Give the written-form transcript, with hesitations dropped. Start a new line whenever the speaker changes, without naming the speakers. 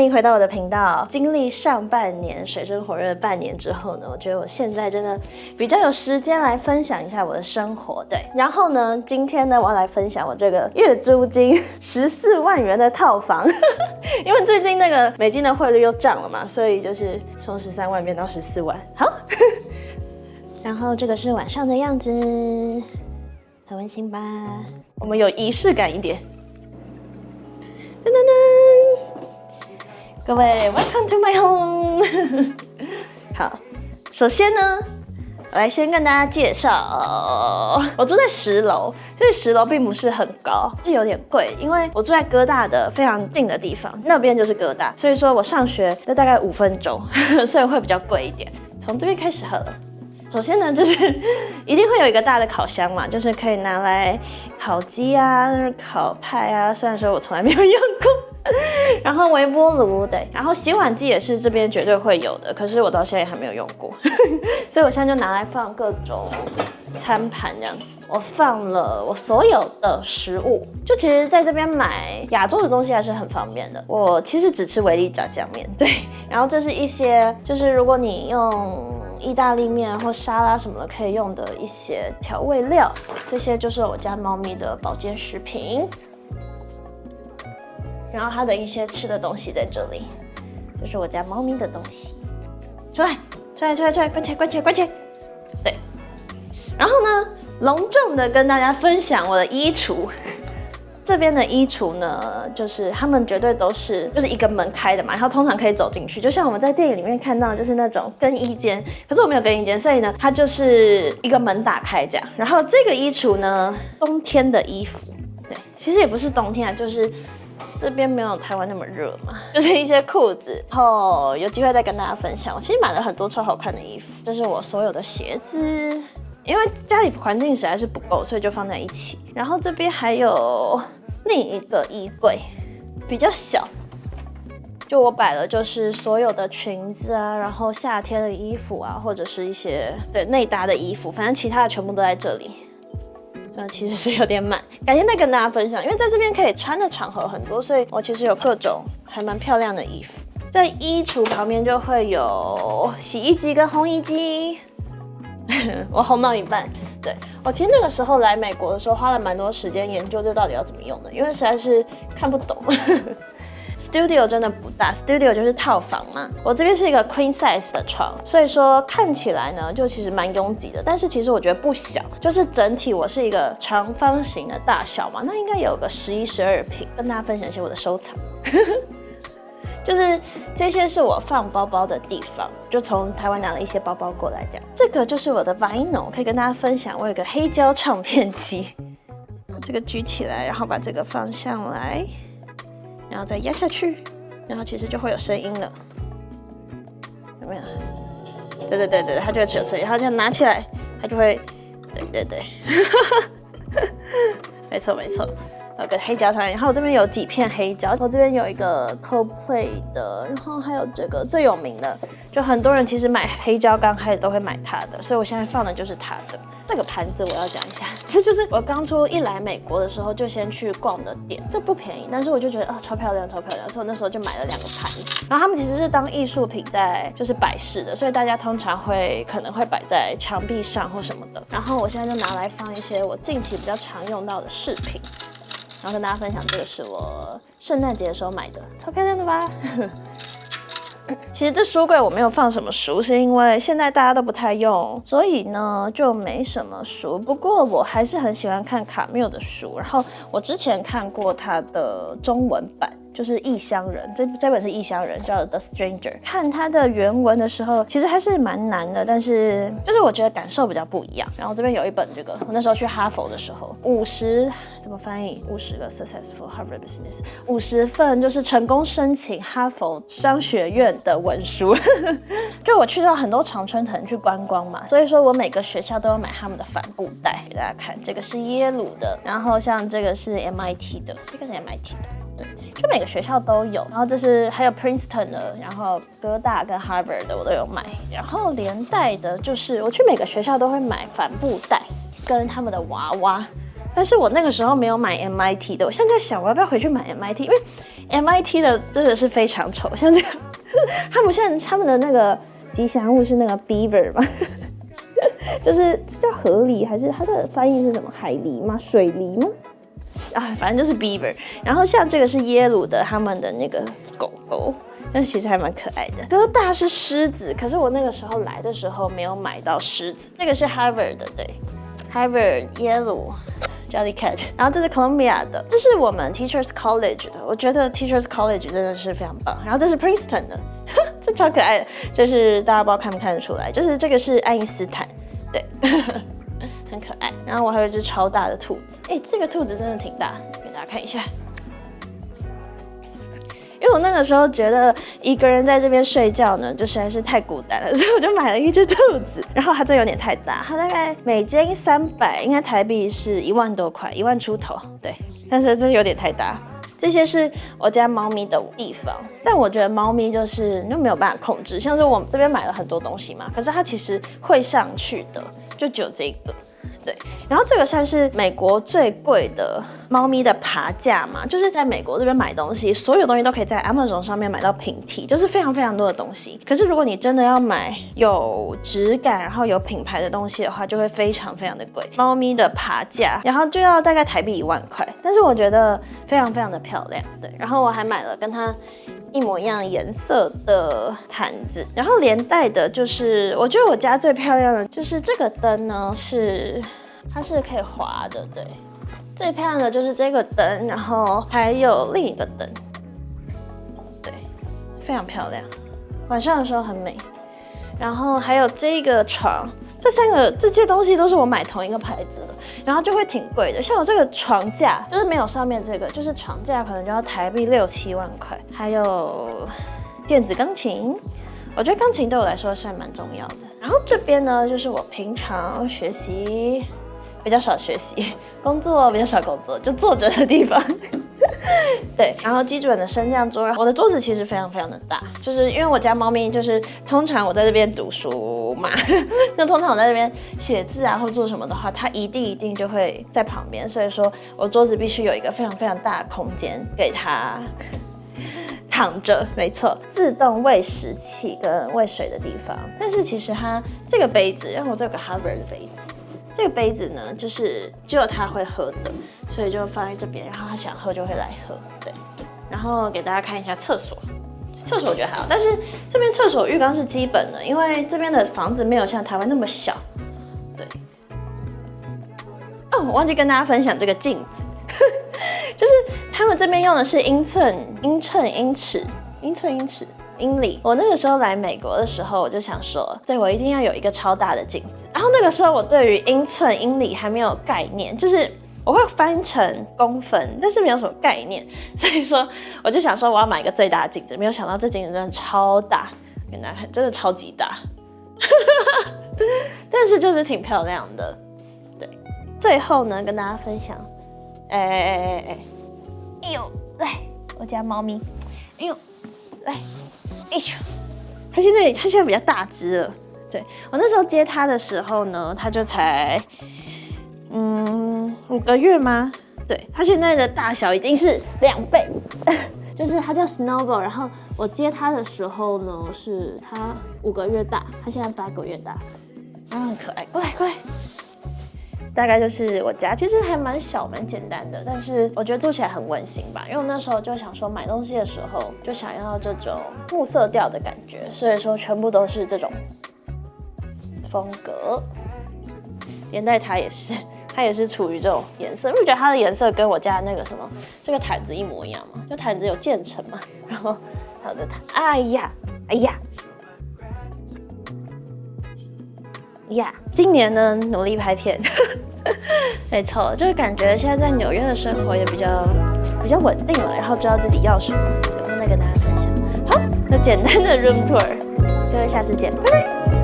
迎回到我的频道。经历上半年水深火热的半年之后呢，我觉得我现在真的比较有时间来分享一下我的生活。对，然后呢，今天呢，我要来分享我这个月租金14万元的套房，因为最近那个美金的汇率又涨了嘛，所以就是从13万变到14万。好，然后这个是晚上的样子，很温馨吧？我们有仪式感一点。噔噔噔，各位 ，Welcome to my home 。好，首先呢，我来先跟大家介绍，我住在10楼，所以10楼并不是很高，是有点贵，因为我住在哥大的非常近的地方，那边就是哥大，所以说我上学就大概5分钟，所以会比较贵一点。从这边开始好了。首先呢，就是一定会有一个大的烤箱嘛，就是可以拿来烤鸡啊、烤派啊，虽然说我从来没有用过。然后微波炉，对，然后洗碗机也是这边绝对会有的，可是我到现在还没有用过，所以我现在就拿来放各种餐盘这样子。我放了我所有的食物，就其实在这边买亚洲的东西还是很方便的。我其实只吃维力炸酱面，对，然后这是一些就是如果你用意大利面或沙拉什么的可以用的一些调味料，这些就是我家猫咪的保健食品。然后它的一些吃的东西在这里，就是我家猫咪的东西。出来，关起来。对，然后呢，隆重的跟大家分享我的衣橱。这边的衣橱呢，就是他们绝对都是就是一个门开的嘛，然后通常可以走进去，就像我们在电影里面看到，就是那种更衣间。可是我没有更衣间，所以呢，它就是一个门打开这样。然后这个衣橱呢，冬天的衣服，对，其实也不是冬天啊，就是这边没有台湾那么热嘛，就是一些裤子。然后有机会再跟大家分享，我其实买了很多超好看的衣服，这是我所有的鞋子。因为家里环境实在是不够，所以就放在一起。然后这边还有另一个衣柜，比较小，就我摆了就是所有的裙子啊，然后夏天的衣服啊，或者是一些对内搭的衣服，反正其他的全部都在这里。其实是有点满，改天再跟大家分享。因为在这边可以穿的场合很多，所以我其实有各种还蛮漂亮的衣服。在衣橱旁边就会有洗衣机跟烘衣机。我烘到一半，对，我其实那个时候来美国的时候花了蛮多时间研究这到底要怎么用的，因为实在是看不懂。Studio 真的不大 ，Studio 就是套房嘛。我这边是一个 Queen size 的床，所以说看起来呢，就其实蛮拥挤的。但是其实我觉得不小，就是整体我是一个长方形的大小嘛，那应该有个11、12平。跟大家分享一些我的收藏。就是这些是我放包包的地方，就从台湾拿了一些包包过来这样。这个就是我的 Vinyl， 可以跟大家分享。我有个黑胶唱片机，把这个举起来，然后把这个放上来，然后再压下去，然后其实就会有声音了，有没有？对，它就会有声音。然后这样拿起来，它就会，对，没错。有个黑胶唱片，然后我这边有几片黑胶，我这边有一个 Coldplay 的，然后还有这个最有名的，就很多人其实买黑胶刚开始都会买它的，所以我现在放的就是它的。这个盘子我要讲一下，这就是我刚出一来美国的时候就先去逛的店，这不便宜，但是我就觉得超漂亮，所以我那时候就买了2个盘子。然后他们其实是当艺术品在就是摆饰的，所以大家通常可能会摆在墙壁上或什么的。然后我现在就拿来放一些我近期比较常用到的饰品。然后跟大家分享，这个是我圣诞节的时候买的，超漂亮的吧？其实这书柜我没有放什么书，是因为现在大家都不太用，所以呢就没什么书。不过我还是很喜欢看卡缪的书，然后我之前看过他的中文版，就是《异乡人》，这本是《异乡人》，叫《The Stranger》。看他的原文的时候，其实还是蛮难的，但是就是我觉得感受比较不一样。然后这边有一本这个，我那时候去哈佛的时候，50怎么翻译？50个 Successful Harvard Business，50份就是成功申请哈佛商学院的文书。就我去到很多常春藤去观光嘛，所以说我每个学校都有买他们的帆布袋给大家看。这个是耶鲁的，然后像这个是 MIT 的，这个是 MIT 的。对，就每个学校都有，然后这是还有 Princeton 的，然后哥大跟 Harvard 的我都有买，然后连带的就是我去每个学校都会买帆布袋跟他们的娃娃，但是我那个时候没有买 MIT 的，我现在在想我要不要回去买 MIT， 因为 MIT 的真的是非常丑，像这个，他们的那个吉祥物是那个 beaver 嘛，就是叫河狸还是它的翻译是什么？海狸吗？水狸吗？啊，反正就是 beaver。然后像这个是耶鲁的他们的那个狗狗。但其实还蛮可爱的。哥大是狮子，可是我那个时候来的时候没有买到狮子。这个是 Harvard 的，对 ，Harvard Yellow。Jellycat， 然后这是 Columbia 的，这是我们 Teachers College 的，我觉得 Teachers College 真的是非常棒。然后这是 Princeton 的，这超可爱的，就是大家不知道看不看得出来，就是这个是爱因斯坦，对，很可爱。然后我还有一只超大的兔子，这个兔子真的挺大，给大家看一下。因为我那个时候觉得一个人在这边睡觉呢，就实在是太孤单了，所以我就买了一只兔子。然后它这有点太大，它大概每间300，应该台币是1万多块，1万出头，对。但是这有点太大。这些是我家猫咪的地方，但我觉得猫咪就是没有办法控制，像是我们这边买了很多东西嘛，可是它其实会上去的，就只有这个。对，然后这个算是美国最贵的猫咪的爬架嘛，就是在美国这边买东西，所有东西都可以在 Amazon 上面买到平替，就是非常非常多的东西。可是如果你真的要买有质感，然后有品牌的东西的话，就会非常非常的贵。猫咪的爬架，然后就要大概台币1万块，但是我觉得非常非常的漂亮。对，然后我还买了跟它一模一样颜色的毯子，然后连带的就是我觉得我家最漂亮的就是这个灯呢，它是可以滑的，对，最漂亮的就是这个灯，然后还有另一个灯，对，非常漂亮，晚上的时候很美。然后还有这个床，这些东西都是我买同一个牌子的，然后就会挺贵的。像我这个床架，就是没有上面这个，就是床架可能就要台币6、7万块。还有电子钢琴，我觉得钢琴对我来说是还蛮重要的。然后这边呢，就是我平常学习比较少学习，工作比较少工作，就坐着的地方。对，然后基本的升降桌，我的桌子其实非常非常的大，就是因为我家猫咪就是通常我在这边读书嘛，那通常我在这边写字啊或做什么的话，它一定就会在旁边，所以说我桌子必须有一个非常非常大的空间给它躺着，没错，自动喂食器跟喂水的地方。但是其实它这个杯子，因为我这有个 Harvard 的杯子。这个杯子呢，就是只有他会喝的，所以就放在这边，然后他想喝就会来喝。对，然后给大家看一下厕所，厕所我觉得还好，但是这边厕所浴缸是基本的，因为这边的房子没有像台湾那么小。对，哦，我忘记跟大家分享这个镜子，就是他们这边用的是英寸、英里。我那个时候来美国的时候，我就想说，对，我一定要有一个超大的镜子。然后那个时候我对于英寸、英里还没有概念，就是我会翻成公分，但是没有什么概念，所以说我就想说我要买一个最大的镜子。没有想到这镜子真的超大，给大家看，真的超级大，但是就是挺漂亮的。对，最后呢，跟大家分享，哎呦，来，我家猫咪，哎呦，来。哎呦，它现在比较大只了。对，我那时候接它的时候呢，它就才5个月吗？对，它现在的大小已经是2倍，就是它叫 Snowball。然后我接它的时候呢，是它5个月大，它现在8个月大，然后很可爱。过来。大概就是我家，其实还蛮小蛮简单的，但是我觉得做起来很温馨吧。因为我那时候就想说买东西的时候就想要这种木色调的感觉，所以说全部都是这种风格。连带它也是处于这种颜色，因为我觉得它的颜色跟我家那个什么这个毯子一模一样嘛，就毯子有渐层嘛，然后还有这毯，哎呀，今年呢努力拍片，没错，就是感觉现在在纽约的生活也比较稳定了，然后知道自己要什么，所以我再跟大家分享。好，那简单的 room tour，各位下次见，拜拜。